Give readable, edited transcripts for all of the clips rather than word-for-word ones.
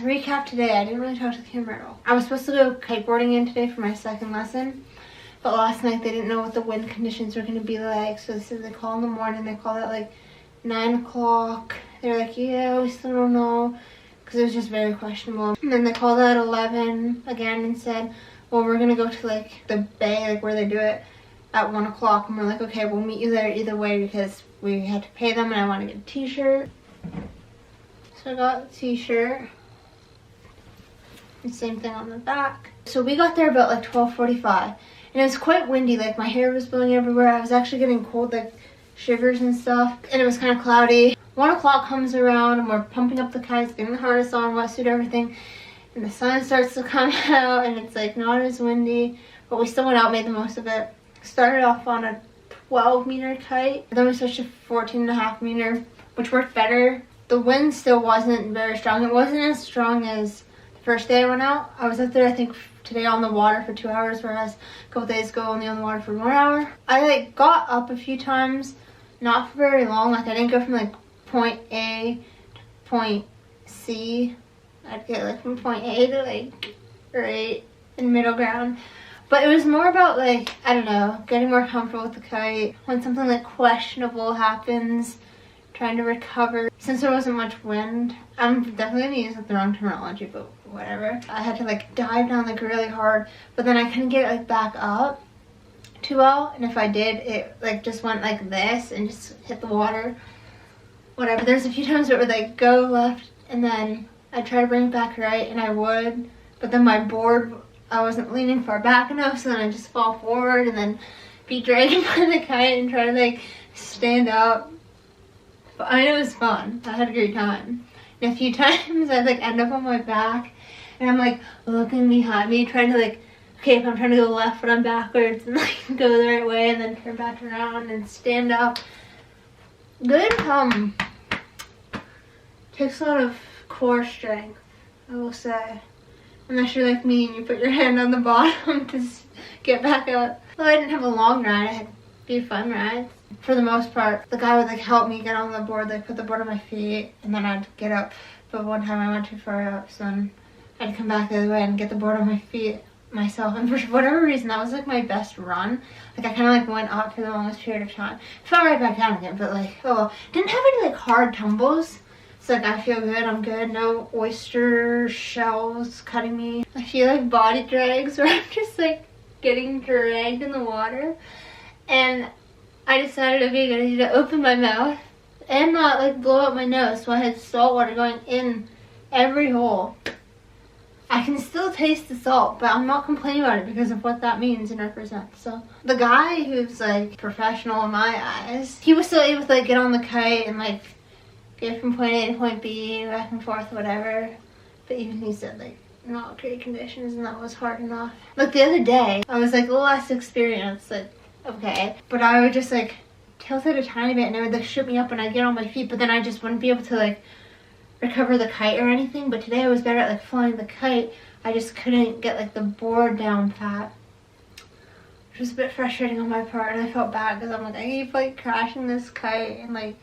Recap today, I didn't really talk to the camera at all. I was supposed to go kiteboarding in today for my second lesson, but last night they didn't know what the wind conditions were going to be like, so they said they call in the morning. They called at like 9 o'clock. They're like, yeah, we still don't know, because it was just very questionable. And then they called at 11 again and said, well, we're going to go to like the bay, like where they do it, at 1 o'clock. And we're like, okay, we'll meet you there either way, because we had to pay them and I want to get a t-shirt. So I got a t-shirt. And same thing on the back. So we got there about like 12:45, and it was quite windy. Like my hair was blowing everywhere. I was actually getting cold, like shivers and stuff, and it was kind of cloudy. 1 o'clock comes around and we're pumping up the kites, getting the harness on, wetsuit, everything, and the sun starts to come out and it's like not as windy, but we still went out, made the most of it. Started off on a 12-meter kite, then we switched to 14.5 meter, which worked better. The wind still wasn't very strong. It wasn't as strong as first day I went out. I was out there, I think, today on the water for 2 hours, whereas a couple days ago only on the water for 1 hour. I like got up a few times, not for very long. Like I didn't go from like point A to point C. I'd get like from point A to like right in middle ground. But it was more about like, I don't know, getting more comfortable with the kite. When something like questionable happens, trying to recover. Since there wasn't much wind, I'm definitely gonna use like the wrong terminology, but whatever. I had to like dive down like really hard, but then I couldn't get it like back up too well, and if I did, it like just went like this and just hit the water. Whatever. There's a few times where it would like go left and then I'd try to bring it back right, and I would, but then my board, I wasn't leaning far back enough, so then I just fall forward and then be dragged by the kite and try to like stand up. But I know it was fun. I had a great time. And a few times I'd like end up on my back and I'm like looking behind me, trying to like, okay, if I'm trying to go left but I'm backwards, and like go the right way and then turn back around and stand up. Good, takes a lot of core strength, I will say. Unless you're like me and you put your hand on the bottom to get back up. Well, I didn't have a long ride, I had a few fun rides. For the most part, the guy would like help me get on the board, like put the board on my feet, and then I'd get up. But one time I went too far up, so then I'd come back the other way and get the board on my feet myself. And for whatever reason, that was like my best run. Like I kind of like went up for the longest period of time. Fell right back down again, but like, oh, didn't have any like hard tumbles. So like I feel good, I'm good. No oyster shells cutting me. I feel like body drags where I'm just like getting dragged in the water. And I decided it'd be a good idea to open my mouth and not like blow up my nose, so I had salt water going in every hole. I can still taste the salt, but I'm not complaining about it because of what that means and represents. So the guy who's like professional in my eyes, he was still able to like get on the kite and like get from point A to point B, back and forth, whatever. But even he said like not great conditions and that was hard enough. Like the other day, I was like less experienced, like okay, but I would just like tilt it a tiny bit and it would like shoot me up and I'd get on my feet, but then I just wouldn't be able to like recover the kite or anything. But today I was better at like flying the kite. I just couldn't get like the board down pat, which was a bit frustrating on my part, and I felt bad because I'm like, I keep like crashing this kite and like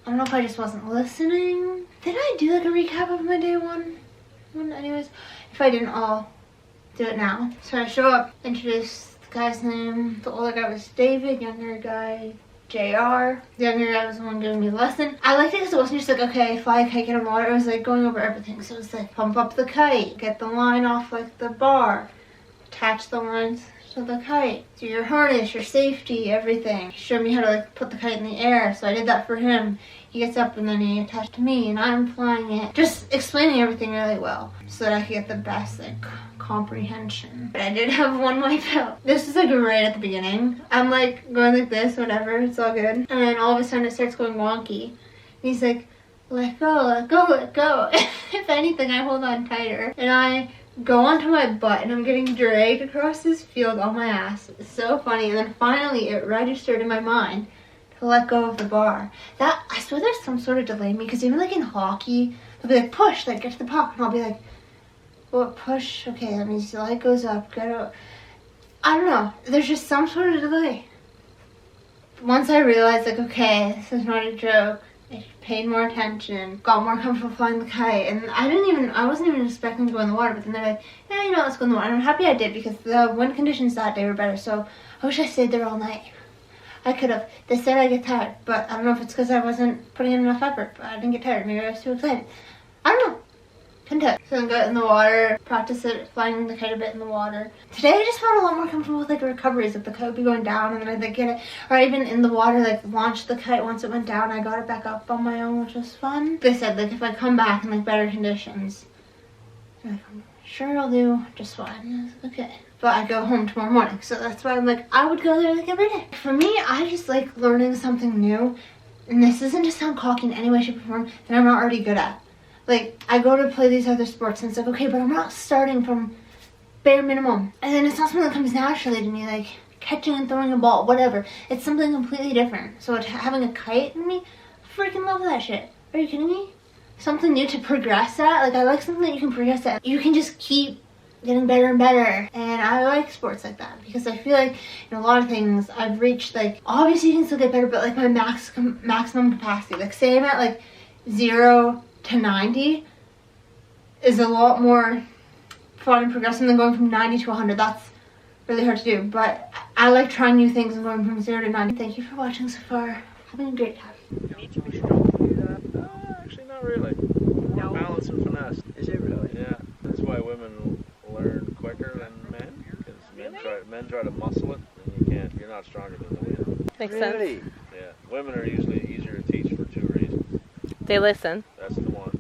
I don't know if I just wasn't listening. Did I do like a recap of my day one? Anyways, if I didn't, I'll do it now. So I show up, introduce the guy's name. The older guy was David, younger guy JR. The younger guy was the one giving me the lesson. I liked it because it wasn't just like, okay, fly a kite, get on the water. It was like going over everything. So it was like pump up the kite, get the line off like the bar, attach the lines to So the kite, so your harness, your safety, everything. He showed me how to like put the kite in the air, so I did that for him. He gets up and then he attached to me and I'm flying it. Just explaining everything really well so that I could get the best like comprehension. But I did have one wipe out. This is like right at the beginning. I'm like going like this, whatever, it's all good. And then all of a sudden it starts going wonky. And he's like, let go, let go, let go. If anything, I hold on tighter. And I go onto my butt and I'm getting dragged across this field on my ass. It's so funny. And then finally it registered in my mind to let go of the bar. That, I swear there's some sort of delay in me, because even like in hockey, they'll be like, push, like get to the puck. And I'll be like, well, push, okay, that means the light goes up, get out. I don't know, there's just some sort of delay. Once I realized like, okay, this is not a joke, I paid more attention, got more comfortable flying the kite, and I wasn't even expecting to go in the water, but then they're like, yeah, you know, let's go in the water. And I'm happy I did, because the wind conditions that day were better, so I wish I stayed there all night. I could have. They said I'd get tired, but I don't know if it's because I wasn't putting in enough effort, but I didn't get tired. Maybe I was too excited. I don't know. Couldn't tell. So then got in the water, practice it, flying the kite a bit in the water. Today I just felt a lot more comfortable with like the recoveries, if the kite would be going down and then I'd like get it, or even in the water, like launch the kite once it went down, I got it back up on my own, which was fun. They said like if I come back in like better conditions, like, I'm sure I'll do just fine. And I was like, okay. But I go home tomorrow morning, so that's why I'm like, I would go there like every day. For me, I just like learning something new, and this isn't to sound cocky in any way, shape, or form that I'm not already good at. Like, I go to play these other sports and it's like, okay, but I'm not starting from bare minimum. And then it's not something that comes naturally to me, like catching and throwing a ball, whatever. It's something completely different. So having a kite in me, I freaking love that shit. Are you kidding me? Something new to progress at. Like, I like something that you can progress at. You can just keep getting better and better. And I like sports like that, because I feel like in a lot of things I've reached, like, obviously you can still get better, but like my maximum capacity. Like, say I'm at like 0 to 90 is a lot more fun and progressive than going from 90 to 100. That's really hard to do, but I like trying new things and going from 0 to 90. Thank you for watching so far. Having a great time. Actually, not really. No. Balance and finesse. Is it really? Yeah. That's why women learn quicker than men. Because men try to muscle it, and you can't. You're not stronger than the wind. Makes sense. Yeah. Women are usually easier to teach for 2 reasons. They listen. That's the one.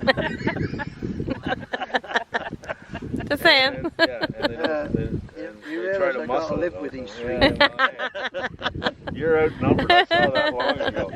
Just saying. And they try to muscle live it. with these 3. You're outnumbered. I saw that long ago.